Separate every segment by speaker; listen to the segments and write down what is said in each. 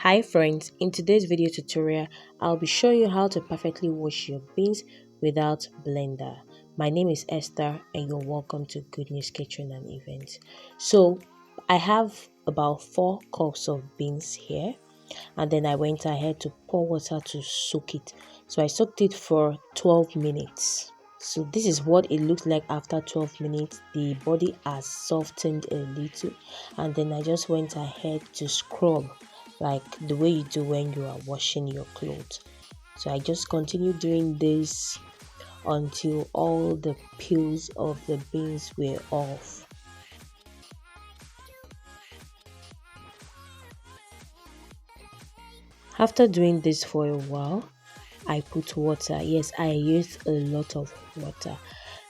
Speaker 1: Hi friends, in today's video tutorial, I'll be showing you how to perfectly wash your beans without blender. My name is Esther and you're welcome to Good News Catering and Events. So I have about 4 cups of beans here, and then I went ahead to pour water to soak it. So I soaked it for 12 minutes. So this is what it looks like after 12 minutes. The body has softened a little, and then I just went ahead to scrub like the way you do when you are washing your clothes. So I just continued doing this until all the peels of the beans were off. After doing this for a while, I put water. Yes, I used a lot of water.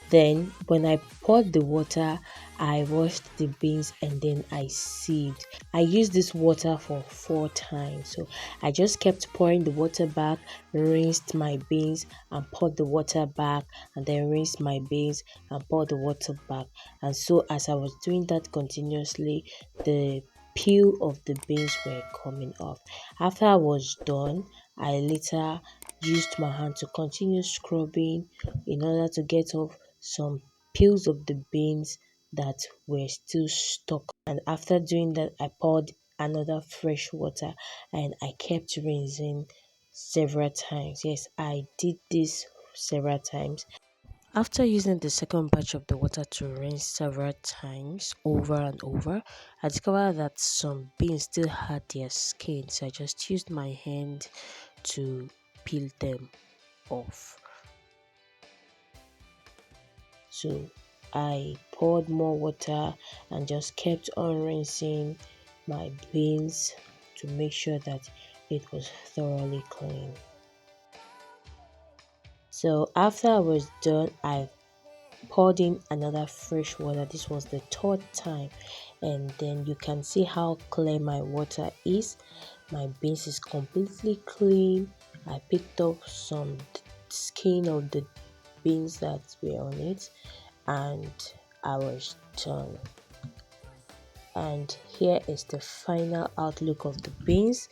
Speaker 1: Then when I poured the water, I washed the beans and then I sieved. I used this water for 4 times. So I just kept pouring the water back, rinsed my beans and poured the water back, and then rinsed my beans and poured the water back. And so as I was doing that continuously, the peel of the beans were coming off. After I was done, I later used my hand to continue scrubbing in order to get off some peels of the beans that were still stuck. And after doing that, I poured another fresh water and I kept rinsing several times. Yes, I did this several times. After using the second batch of the water to rinse several times over and over, I discovered that some beans still had their skin, so I just used my hand to peel them off. So I poured more water and just kept on rinsing my beans to make sure that it was thoroughly clean. So after I was done, I poured in another fresh water. This was the 3rd time, and then you can see how clear my water is. My beans is completely clean. I picked up some skin of the beans that were on it, and I was done. And here is the final outlook of the beans.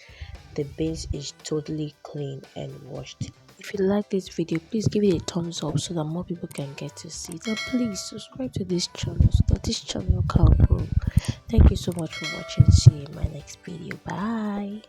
Speaker 1: The beans is totally clean and washed. If you like this video, please give it a thumbs up so that more people can get to see it, and please subscribe to this channel so that this channel can grow. Thank you so much for watching. See you in my next video. Bye.